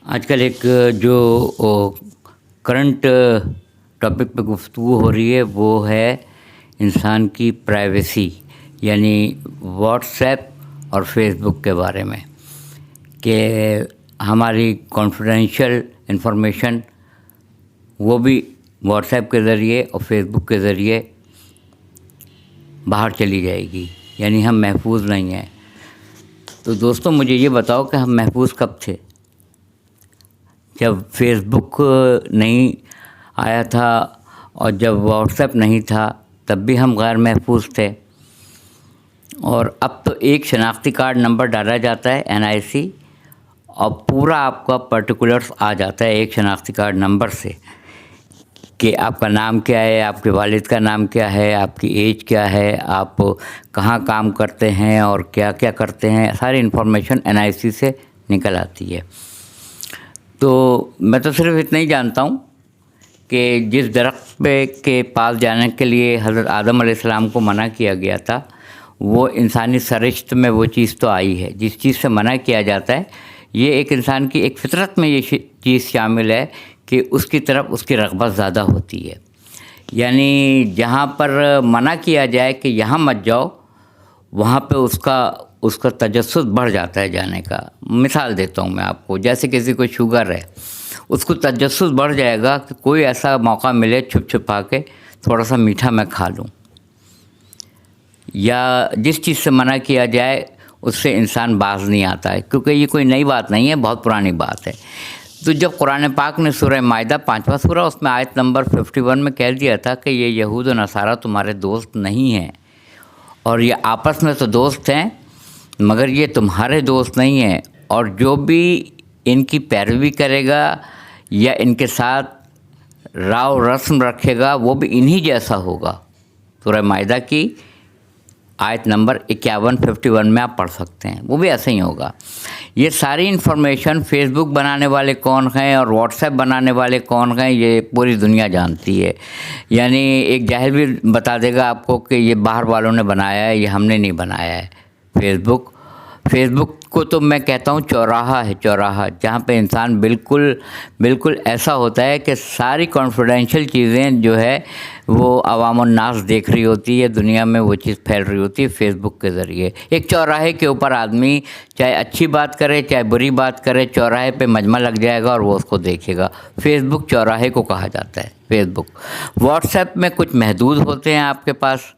آج کل ایک جو کرنٹ ٹاپک پہ گفتگو ہو رہی ہے وہ ہے انسان کی پرائیویسی، یعنی واٹس ایپ اور فیس بک کے بارے میں، کہ ہماری کانفیڈینشیل انفارمیشن وہ بھی واٹس ایپ کے ذریعے اور فیس بک کے ذریعے باہر چلی جائے گی، یعنی ہم محفوظ نہیں ہیں۔ تو دوستوں مجھے یہ بتاؤ کہ ہم محفوظ کب تھے؟ جب فیس بک نہیں آیا تھا اور جب واٹس ایپ نہیں تھا تب بھی ہم غیر محفوظ تھے، اور اب تو ایک شناختی کارڈ نمبر ڈالا جاتا ہے NIC اور پورا آپ کا پرٹیکولرس آ جاتا ہے ایک شناختی کارڈ نمبر سے، کہ آپ کا نام کیا ہے، آپ کے والد کا نام کیا ہے، آپ کی ایج کیا ہے، آپ کہاں کام کرتے ہیں اور کیا کیا کرتے ہیں، ساری انفارمیشن NIC سے نکل آتی ہے۔ تو میں تو صرف اتنا ہی جانتا ہوں کہ جس درخت پہ کے پاس جانے کے لیے حضرت آدم علیہ السلام کو منع کیا گیا تھا، وہ انسانی سرشت میں وہ چیز تو آئی ہے۔ جس چیز سے منع کیا جاتا ہے، یہ ایک انسان کی ایک فطرت میں یہ چیز شامل ہے کہ اس کی طرف اس کی رغبت زیادہ ہوتی ہے، یعنی جہاں پر منع کیا جائے کہ یہاں مت جاؤ، وہاں پہ اس کا تجسس بڑھ جاتا ہے جانے کا۔ مثال دیتا ہوں میں آپ کو، جیسے کسی کو شوگر ہے، اس کو تجسس بڑھ جائے گا کہ کوئی ایسا موقع ملے چھپ چھپا کے تھوڑا سا میٹھا میں کھا لوں، یا جس چیز سے منع کیا جائے اس سے انسان باز نہیں آتا ہے، کیونکہ یہ کوئی نئی بات نہیں ہے، بہت پرانی بات ہے۔ تو جب قرآن پاک نے سورہ مائدہ 5واں سورہ اس میں آیت نمبر 51 میں کہہ دیا تھا کہ یہ یہود و نصارہ تمہارے دوست نہیں ہیں، اور یہ آپس میں تو دوست ہیں مگر یہ تمہارے دوست نہیں ہیں، اور جو بھی ان کی پیروی کرے گا یا ان کے ساتھ راو رسم رکھے گا وہ بھی انہی جیسا ہوگا۔ سورہ مائدہ کی آیت نمبر 51 میں آپ پڑھ سکتے ہیں، وہ بھی ایسا ہی ہوگا۔ یہ ساری انفارمیشن فیس بک بنانے والے کون ہیں اور واٹس ایپ بنانے والے کون ہیں، یہ پوری دنیا جانتی ہے۔ یعنی ایک جاہل بھی بتا دے گا آپ کو کہ یہ باہر والوں نے بنایا ہے، یہ ہم نے نہیں بنایا ہے۔ فیس بک کو تو میں کہتا ہوں چوراہا ہے، چوراہا، جہاں پہ انسان بالکل ایسا ہوتا ہے کہ ساری کانفیڈینشیل چیزیں جو ہے وہ عوام الناس دیکھ رہی ہوتی ہے، دنیا میں وہ چیز پھیل رہی ہوتی ہے فیس بک کے ذریعے۔ ایک چوراہے کے اوپر آدمی چاہے اچھی بات کرے چاہے بری بات کرے، چوراہے پہ مجمع لگ جائے گا اور وہ اس کو دیکھے گا۔ فیس بک چوراہے کو کہا جاتا ہے، فیس بک۔ واٹس ایپ میں کچھ محدود ہوتے ہیں آپ کے پاس،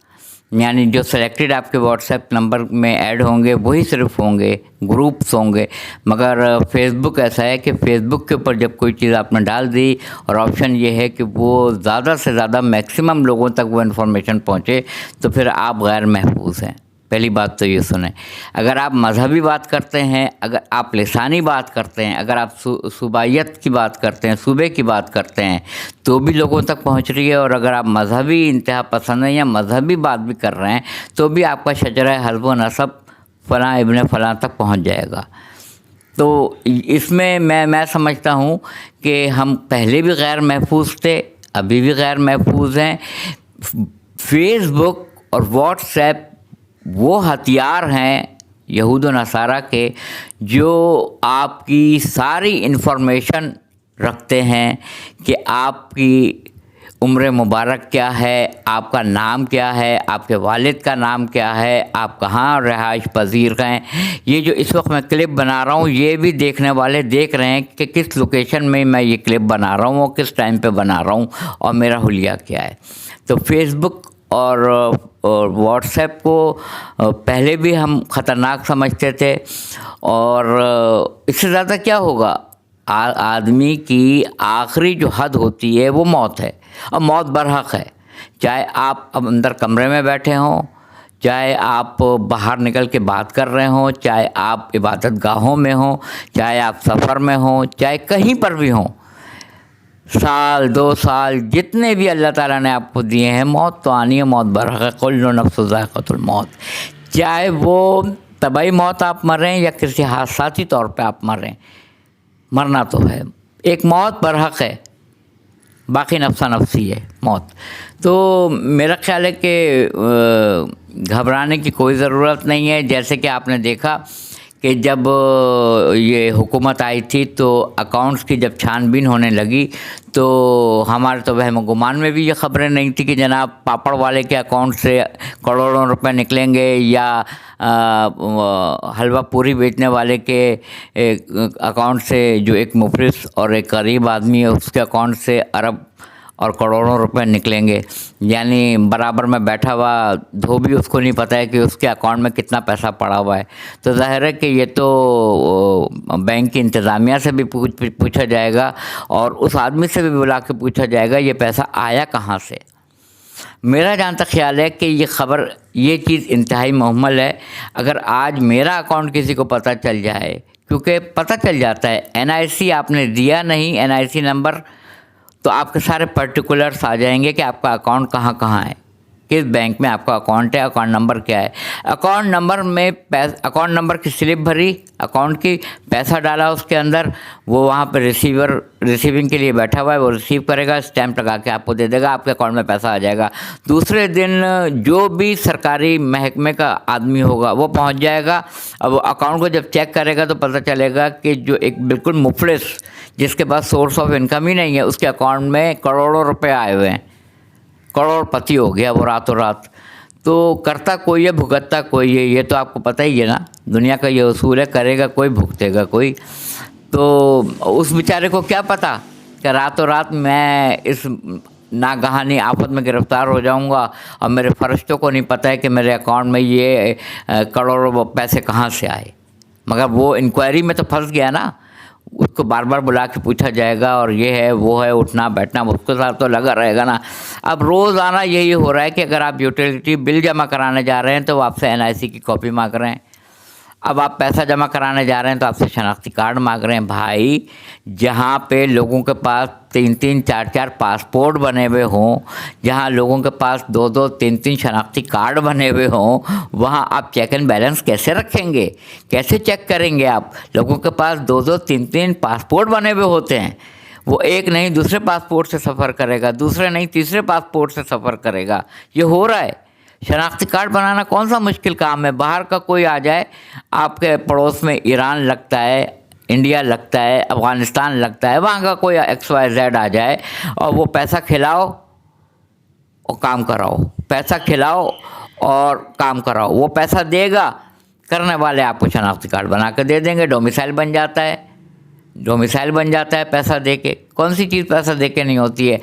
یعنی جو سلیکٹڈ آپ کے واٹس ایپ نمبر میں ایڈ ہوں گے وہی صرف ہوں گے، گروپس ہوں گے، مگر فیس بک ایسا ہے کہ فیس بک کے اوپر جب کوئی چیز آپ نے ڈال دی اور آپشن یہ ہے کہ وہ زیادہ سے زیادہ میکسیمم لوگوں تک وہ انفارمیشن پہنچے، تو پھر آپ غیر محفوظ ہیں۔ پہلی بات تو یہ سنیں، اگر آپ مذہبی بات کرتے ہیں، اگر آپ لسانی بات کرتے ہیں، اگر آپ صوبائیت کی بات کرتے ہیں، صوبے کی بات کرتے ہیں، تو بھی لوگوں تک پہنچ رہی ہے، اور اگر آپ مذہبی انتہا پسند ہیں یا مذہبی بات بھی کر رہے ہیں تو بھی آپ کا شجرہ حزب و نسب فلاں ابن فلاں تک پہنچ جائے گا۔ تو اس میں میں سمجھتا ہوں کہ ہم پہلے بھی غیر محفوظ تھے، ابھی بھی غیر محفوظ ہیں۔ فیس بک اور واٹس ایپ وہ ہتھیار ہیں یہود و نصارہ کے جو آپ کی ساری انفارمیشن رکھتے ہیں، کہ آپ کی عمر مبارک کیا ہے، آپ کا نام کیا ہے، آپ کے والد کا نام کیا ہے، آپ کہاں رہائش پذیر ہیں۔ یہ جو اس وقت میں کلپ بنا رہا ہوں یہ بھی دیکھنے والے دیکھ رہے ہیں کہ کس لوکیشن میں یہ کلپ بنا رہا ہوں اور کس ٹائم پہ بنا رہا ہوں اور میرا حلیہ کیا ہے۔ تو فیس بک اور واٹس ایپ کو پہلے بھی ہم خطرناک سمجھتے تھے، اور اس سے زیادہ کیا ہوگا؟ آدمی کی آخری جو حد ہوتی ہے وہ موت ہے، اور موت برحق ہے، چاہے آپ اندر کمرے میں بیٹھے ہوں، چاہے آپ باہر نکل کے بات کر رہے ہوں، چاہے آپ عبادت گاہوں میں ہوں، چاہے آپ سفر میں ہوں، چاہے کہیں پر بھی ہوں، سال 2 سال جتنے بھی اللہ تعالیٰ نے آپ کو دیے ہیں، موت تو آنی ہے، موت برحق ہے، کل نفس ذائقۃ الموت۔ چاہے وہ طبعی موت آپ مر رہے ہیں یا کسی حادثاتی طور پہ آپ مر رہے ہیں، مرنا تو ہے، ایک موت برحق ہے، باقی نفسا نفسی ہے موت۔ تو میرا خیال ہے کہ گھبرانے کی کوئی ضرورت نہیں ہے۔ جیسے کہ آپ نے دیکھا کہ جب یہ حکومت آئی تھی تو اکاؤنٹس کی جب چھان بین ہونے لگی تو ہمارے تو وہم و گمان میں بھی یہ خبریں نہیں تھی کہ جناب پاپڑ والے کے اکاؤنٹ سے کروڑوں روپے نکلیں گے یا حلوہ پوری بیچنے والے کے اکاؤنٹ سے، جو ایک مفلس اور ایک غریب آدمی ہے، اس کے اکاؤنٹ سے ارب اور کروڑوں روپے نکلیں گے. یعنی برابر میں بیٹھا ہوا دھوبی، اس کو نہیں پتہ ہے کہ اس کے اکاؤنٹ میں کتنا پیسہ پڑا ہوا ہے. تو ظاہر ہے کہ یہ تو بینک کی انتظامیہ سے بھی پوچھا جائے گا اور اس آدمی سے بھی بلا کے پوچھا جائے گا یہ پیسہ آیا کہاں سے. میرا جہاں تک خیال ہے کہ یہ چیز انتہائی محمل ہے. اگر آج میرا اکاؤنٹ کسی کو پتہ چل جائے، کیونکہ پتہ چل جاتا ہے NIC آپ نے دیا نہیں، NIC نمبر، تو آپ کے سارے پرٹیکولرس آ جائیں گے کہ آپ کا اکاؤنٹ کہاں کہاں ہے، کس بینک میں آپ کا اکاؤنٹ ہے، اکاؤنٹ نمبر کیا ہے. اکاؤنٹ نمبر میں اکاؤنٹ نمبر کی سلپ بھری، اکاؤنٹ کی پیسہ ڈالا اس کے اندر، وہ وہاں پہ ریسیونگ کے لیے بیٹھا ہوا ہے، وہ ریسیو کرے گا، اسٹیمپ لگا کے آپ کو دے دے گا، آپ کے اکاؤنٹ میں پیسہ آ جائے گا. دوسرے دن جو بھی سرکاری محکمے کا آدمی ہوگا وہ پہنچ جائے گا. اب وہ اکاؤنٹ کو جب چیک کرے گا تو پتہ چلے گا کہ جو ایک بالکل مفلس جس کے پاس سورس آف انکم ہی نہیں ہے، اس کے اکاؤنٹ میں کروڑوں روپے آئے ہوئے ہیں، کروڑ پتی ہو گیا وہ راتوں رات. تو کرتا کوئی ہے، بھگتتا کوئی ہے، یہ تو آپ کو پتہ ہی ہے نا. دنیا کا یہ اصول ہے، کرے گا کوئی، بھگتے گا کوئی. تو اس بیچارے کو کیا پتہ کہ راتوں رات میں اس ناگہانی آفت میں گرفتار ہو جاؤں گا اور میرے فرشتوں کو نہیں پتہ ہے کہ میرے اکاؤنٹ میں یہ کروڑوں پیسے کہاں سے آئے. مگر وہ انکوائری میں تو پھنس گیا نا، اس کو بار بار بلا کے پوچھا جائے گا اور یہ ہے وہ ہے، اٹھنا بیٹھنا اس کے ساتھ تو لگا رہے گا نا. اب روزانہ یہی ہو رہا ہے کہ اگر آپ یوٹیلیٹی بل جمع کرانے جا رہے ہیں تو وہ آپ سے NIC کی کاپی مانگ رہے ہیں. اب آپ پیسہ جمع کرانے جا رہے ہیں تو آپ سے شناختی کارڈ مانگ رہے ہیں. بھائی جہاں پہ لوگوں کے پاس 3 4 پاسپورٹ بنے ہوئے ہوں، جہاں لوگوں کے پاس 2 3 شناختی کارڈ بنے ہوئے ہوں، وہاں آپ چیک اینڈ بیلنس کیسے رکھیں گے؟ کیسے چیک کریں گے؟ آپ لوگوں کے پاس 2 3 پاسپورٹ بنے ہوئے ہوتے ہیں، وہ ایک نہیں دوسرے پاسپورٹ سے سفر کرے گا، دوسرے نہیں تیسرے پاسپورٹ سے سفر کرے گا. یہ ہو رہا ہے. شناختی کارڈ بنانا کون سا مشکل کام ہے؟ باہر کا کوئی آ جائے، آپ کے پڑوس میں ایران لگتا ہے، انڈیا لگتا ہے، افغانستان لگتا ہے، وہاں کا کوئی XYZ آ جائے اور وہ پیسہ کھلاؤ اور کام کراؤ، پیسہ کھلاؤ اور کام کراؤ. وہ پیسہ دے گا، کرنے والے آپ کو شناختی کارڈ بنا کے دے دیں گے. ڈومیسائل بن جاتا ہے پیسہ دے کے. کون سی چیز پیسہ دے کے نہیں ہوتی ہے؟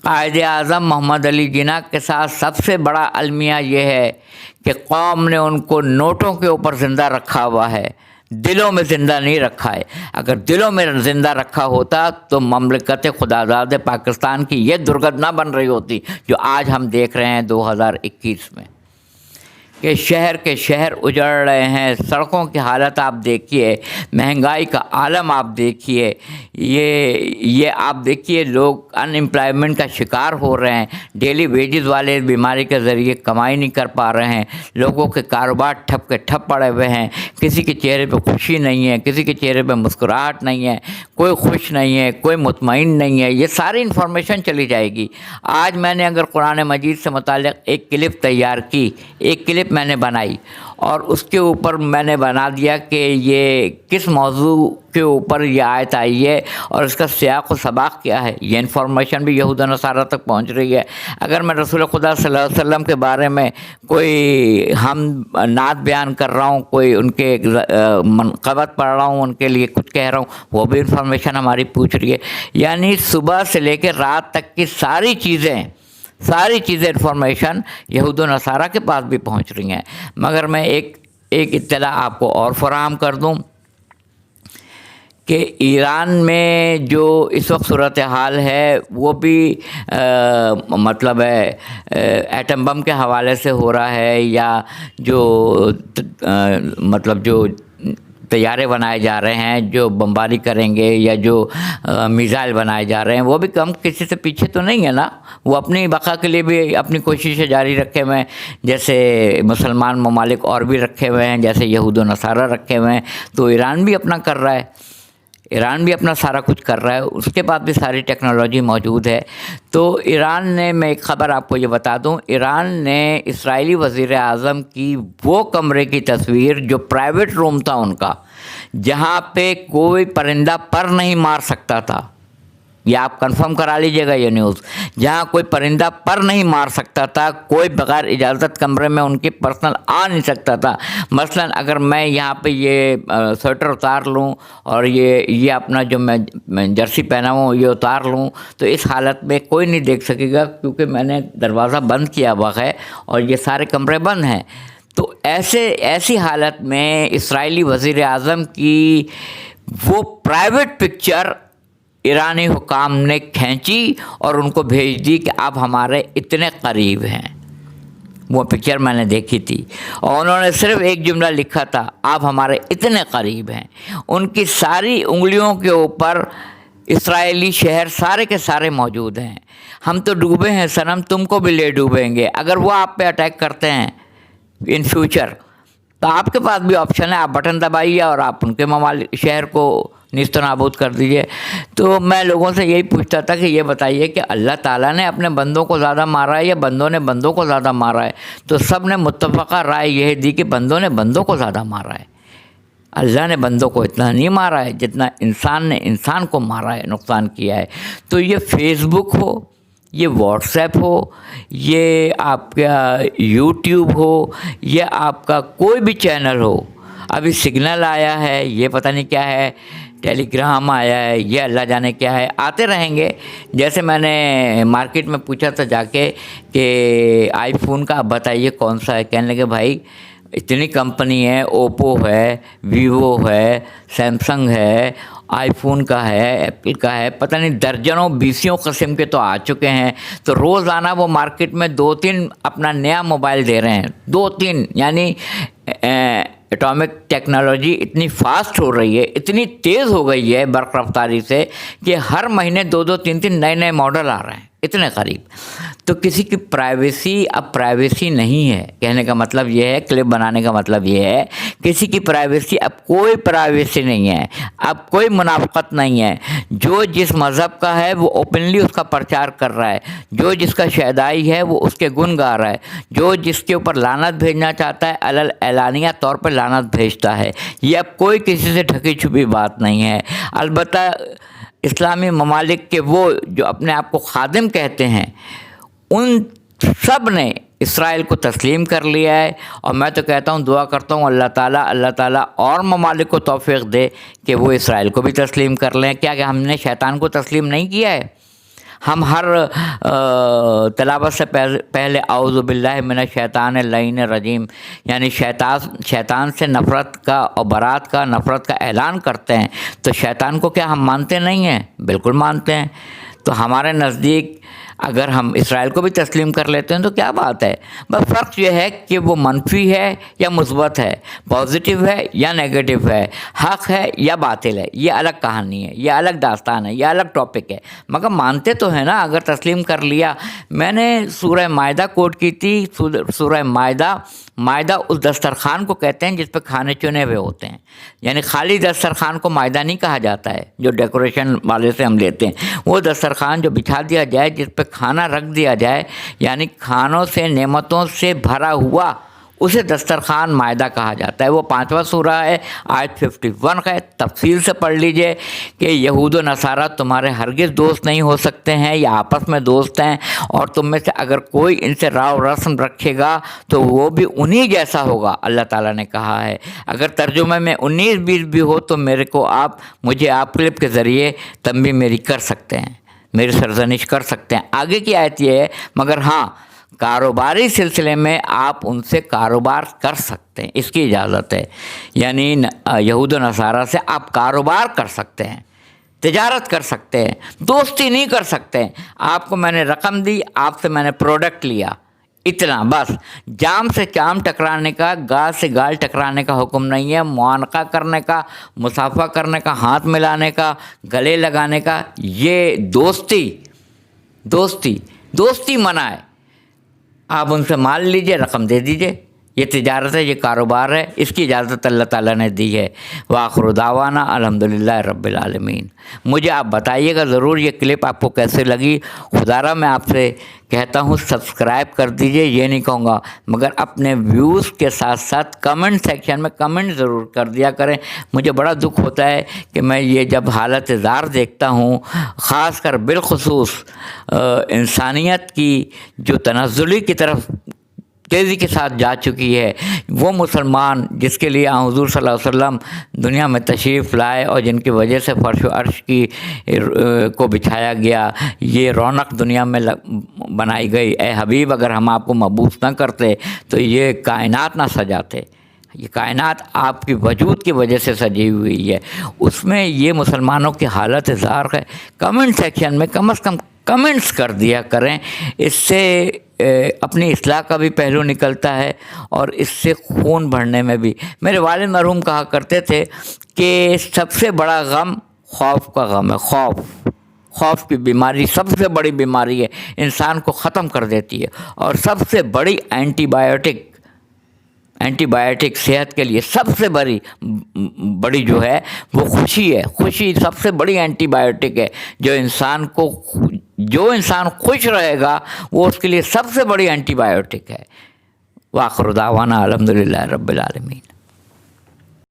قائد اعظم محمد علی جناح کے ساتھ سب سے بڑا المیہ یہ ہے کہ قوم نے ان کو نوٹوں کے اوپر زندہ رکھا ہوا ہے، دلوں میں زندہ نہیں رکھا ہے. اگر دلوں میں زندہ رکھا ہوتا تو مملکت خداداد پاکستان کی یہ درگت نہ بن رہی ہوتی جو آج ہم دیکھ رہے ہیں 2021 میں، کہ شہر کے شہر اجڑ رہے ہیں. سڑکوں کی حالت آپ دیکھیے، مہنگائی کا عالم آپ دیکھیے، یہ آپ دیکھیے لوگ ان امپلائمنٹ کا شکار ہو رہے ہیں. ڈیلی ویجز والے بیماری کے ذریعے کمائی نہیں کر پا رہے ہیں. لوگوں کے کاروبار ٹھپ کے ٹھپ پڑے ہوئے ہیں. کسی کے چہرے پہ خوشی نہیں ہے، کسی کے چہرے پہ مسکراہٹ نہیں ہے، کوئی خوش نہیں ہے، کوئی مطمئن نہیں ہے. یہ ساری انفارمیشن چلی جائے گی. آج میں نے اگر قرآن مجید سے متعلق ایک کلپ تیار کی، ایک کلپ میں نے بنائی اور اس کے اوپر میں نے بنا دیا کہ یہ کس موضوع کے اوپر یہ آیت آئی ہے اور اس کا سیاق و سباق کیا ہے، یہ انفارمیشن بھی یہود و نصارہ تک پہنچ رہی ہے. اگر میں رسول خدا صلی اللہ علیہ وسلم کے بارے میں کوئی ہم نعت بیان کر رہا ہوں، کوئی ان کے منقبت پڑھ رہا ہوں، ان کے لیے کچھ کہہ رہا ہوں، وہ بھی انفارمیشن ہماری پوچھ رہی ہے. یعنی صبح سے لے کے رات تک کی ساری چیزیں انفارمیشن یہود و نصارہ کے پاس بھی پہنچ رہی ہیں. مگر میں ایک اطلاع آپ کو اور فراہم کر دوں کہ ایران میں جو اس وقت صورتحال ہے وہ بھی مطلب ہے ایٹم بم کے حوالے سے ہو رہا ہے، یا جو مطلب جو طیارے بنائے جا رہے ہیں جو بمباری کریں گے، یا جو میزائل بنائے جا رہے ہیں، وہ بھی کم کسی سے پیچھے تو نہیں ہے نا. وہ اپنی بقا کے لیے بھی اپنی کوششیں جاری رکھے ہوئے ہیں، جیسے مسلمان ممالک اور بھی رکھے ہوئے ہیں، جیسے یہود و نصارہ رکھے ہوئے ہیں. تو ایران بھی اپنا کر رہا ہے. ایران بھی اپنا سارا کچھ کر رہا ہے، اس کے پاس بھی ساری ٹیکنالوجی موجود ہے. تو ایران نے، میں ایک خبر آپ کو یہ بتا دوں، ایران نے اسرائیلی وزیر اعظم کی وہ کمرے کی تصویر جو پرائیویٹ روم تھا ان کا، جہاں پہ کوئی پرندہ پر نہیں مار سکتا تھا، یہ آپ کنفرم کرا لیجئے گا یہ نیوز، جہاں کوئی پرندہ پر نہیں مار سکتا تھا، کوئی بغیر اجازت کمرے میں ان کی پرسنل آ نہیں سکتا تھا. مثلا اگر میں یہاں پہ یہ سویٹر اتار لوں اور یہ اپنا جو میں جرسی پہنا ہوں یہ اتار لوں، تو اس حالت میں کوئی نہیں دیکھ سکے گا، کیونکہ میں نے دروازہ بند کیا ہوا ہے اور یہ سارے کمرے بند ہیں. تو ایسی حالت میں اسرائیلی وزیر اعظم کی وہ پرائیویٹ پکچر ایرانی حکام نے کھینچی اور ان کو بھیج دی کہ آپ ہمارے اتنے قریب ہیں. وہ پکچر میں نے دیکھی تھی اور انہوں نے صرف ایک جملہ لکھا تھا، آپ ہمارے اتنے قریب ہیں. ان کی ساری انگلیوں کے اوپر اسرائیلی شہر سارے کے سارے موجود ہیں. ہم تو ڈوبے ہیں صنم، تم کو بھی لے ڈوبیں گے. اگر وہ آپ پہ اٹیک کرتے ہیں ان فیوچر، تو آپ کے پاس بھی آپشن ہے، آپ بٹن دبائیے اور آپ ان کے شہر کو نیست و نابود کر دیجیے. تو میں لوگوں سے یہی پوچھتا تھا کہ یہ بتائیے کہ اللہ تعالیٰ نے اپنے بندوں کو زیادہ مارا ہے یا بندوں نے بندوں کو زیادہ مارا ہے؟ تو سب نے متفقہ رائے یہ دی کہ بندوں نے بندوں کو زیادہ مارا ہے. اللہ نے بندوں کو اتنا نہیں مارا ہے جتنا انسان نے انسان کو مارا ہے، نقصان کیا ہے. تو یہ فیس بک ہو، یہ واٹس ایپ ہو، یہ آپ کا یوٹیوب ہو، یہ آپ کا کوئی بھی چینل ہو، ابھی سگنل آیا ہے، یہ پتہ نہیں کیا ہے، ٹیلی گرام آیا ہے، یہ اللہ جانے کیا ہے، آتے رہیں گے. جیسے میں نے مارکیٹ میں پوچھا تھا جا کے کہ آئی فون کا آپ بتائیے کون سا ہے، کہنے لگے بھائی اتنی کمپنی ہے، اوپو ہے، ویوو ہے، سیمسنگ ہے، آئی فون کا ہے، ایپل کا ہے، پتہ نہیں درجنوں بیسیوں قسم کے تو آ چکے ہیں. تو روزانہ وہ مارکیٹ میں 2-3 اپنا نیا موبائل دے رہے ہیں، 2-3. یعنی ایٹامک ٹیکنالوجی اتنی فاسٹ ہو رہی ہے، اتنی تیز ہو گئی ہے برق رفتاری سے کہ ہر مہینے 2-3 نئے نئے ماڈل آ رہے ہیں، اتنے قریب. تو کسی کی پرائیویسی اب پرائیویسی نہیں ہے. کہنے کا مطلب یہ ہے، کلپ بنانے کا مطلب یہ ہے، کسی کی پرائیویسی اب کوئی پرائیویسی نہیں ہے، اب کوئی منافقت نہیں ہے. جو جس مذہب کا ہے وہ اوپنلی اس کا پرچار کر رہا ہے، جو جس کا شیدائی ہے وہ اس کے گن گا رہا ہے، جو جس کے اوپر لعنت بھیجنا چاہتا ہے اعلانیہ طور پر لعنت بھیجتا ہے. یہ اب کوئی کسی سے ڈھکی چھپی بات نہیں ہے. البتہ اسلامی ممالک کے وہ جو اپنے آپ کو خادم کہتے ہیں، ان سب نے اسرائیل کو تسلیم کر لیا ہے. اور میں تو کہتا ہوں، دعا کرتا ہوں اللہ تعالیٰ اور ممالک کو توفیق دے کہ وہ اسرائیل کو بھی تسلیم کر لیں. کیا کہ ہم نے شیطان کو تسلیم نہیں کیا ہے؟ ہم ہر تلاوت سے پہلے اعوذ باللہ من الشیطان اللعین الرجیم، یعنی شیطان سے نفرت کا اور برات کا، نفرت کا اعلان کرتے ہیں. تو شیطان کو کیا ہم مانتے نہیں ہیں؟ بالکل مانتے ہیں. تو ہمارے نزدیک اگر ہم اسرائیل کو بھی تسلیم کر لیتے ہیں تو کیا بات ہے. بس فرق یہ ہے کہ وہ منفی ہے یا مثبت ہے، پازیٹیو ہے یا نیگیٹو ہے، حق ہے یا باطل ہے، یہ الگ کہانی ہے، یہ الگ داستان ہے، یہ الگ ٹاپک ہے. مگر مانتے تو ہیں نا اگر تسلیم کر لیا. میں نے سورہ مائدہ کوٹ کی تھی. سورہ مائدہ اس دسترخوان کو کہتے ہیں جس پہ کھانے چنے ہوئے ہوتے ہیں. یعنی خالی دسترخوان کو مائدہ نہیں کہا جاتا ہے جو ڈیکوریشن والے سے ہم لیتے ہیں. وہ دسترخوان جو بچھا دیا جائے، جس پہ کھانا رکھ دیا جائے، یعنی کھانوں سے، نعمتوں سے بھرا ہوا، اسے دسترخوان مائدہ کہا جاتا ہے. وہ 5واں سورہ ہے، آیت 51 ہے. تفصیل سے پڑھ لیجئے کہ یہود و نصارہ تمہارے ہرگز دوست نہیں ہو سکتے ہیں، یہ آپس میں دوست ہیں، اور تم میں سے اگر کوئی ان سے راو رسم رکھے گا تو وہ بھی انہی جیسا ہوگا، اللہ تعالیٰ نے کہا ہے. اگر ترجمے میں 19-20 بھی ہو تو مجھے آپ کلپ کے ذریعے تنبیہ میری کر سکتے ہیں، میری سرزنش کر سکتے ہیں. آگے کی آیت یہ ہے، مگر ہاں کاروباری سلسلے میں آپ ان سے کاروبار کر سکتے ہیں، اس کی اجازت ہے. یعنی یہود و نصارہ سے آپ کاروبار کر سکتے ہیں، تجارت کر سکتے ہیں، دوستی نہیں کر سکتے. آپ کو میں نے رقم دی، آپ سے میں نے پروڈکٹ لیا، اتنا بس. جام سے جام ٹکرانے کا، گال سے گال ٹکرانے کا حکم نہیں ہے. معانقہ کرنے کا، مصافحہ کرنے کا، ہاتھ ملانے کا، گلے لگانے کا، یہ دوستی منع ہے. آپ ان سے مال لیجئے، رقم دے دیجئے، یہ تجارت ہے، یہ کاروبار ہے، اس کی اجازت اللہ تعالیٰ نے دی ہے۔ وآخر دعوانا الحمدللہ رب العالمین۔ مجھے آپ بتائیے گا ضرور یہ کلپ آپ کو کیسے لگی۔ خدارہ میں آپ سے کہتا ہوں سبسکرائب کر دیجئے، یہ نہیں کہوں گا، مگر اپنے ویوز کے ساتھ ساتھ کمنٹ سیکشن میں کمنٹ ضرور کر دیا کریں۔ مجھے بڑا دکھ ہوتا ہے کہ میں یہ جب حالت زار دیکھتا ہوں، خاص کر بالخصوص انسانیت کی جو تنزلی کی طرف تیزی کے ساتھ جا چکی ہے، وہ مسلمان جس کے لیے حضور صلی اللہ علیہ وسلم دنیا میں تشریف لائے اور جن کی وجہ سے فرش و عرش کی کو بچھایا گیا، یہ رونق دنیا میں بنائی گئی۔ اے حبیب، اگر ہم آپ کو مبعوث نہ کرتے تو یہ کائنات نہ سجاتے۔ یہ کائنات آپ کی وجود کی وجہ سے سجی ہوئی ہے، اس میں یہ مسلمانوں کی حالت زار ہے۔ کمنٹ سیکشن میں کم از کم کمنٹس کر دیا کریں، اس سے اپنی اصلاح کا بھی پہلو نکلتا ہے اور اس سے خون بڑھنے میں بھی۔ میرے والد مرحوم کہا کرتے تھے کہ سب سے بڑا غم خوف کا غم ہے۔ خوف کی بیماری سب سے بڑی بیماری ہے، انسان کو ختم کر دیتی ہے، اور سب سے بڑی اینٹی بائیوٹک صحت کے لیے سب سے بڑی جو ہے وہ خوشی ہے۔ خوشی سب سے بڑی اینٹی بائیوٹک ہے۔ جو انسان خوش رہے گا وہ اس کے لیے سب سے بڑی اینٹی بائیوٹک ہے۔ وآخر دعوانا الحمدللہ رب العالمین۔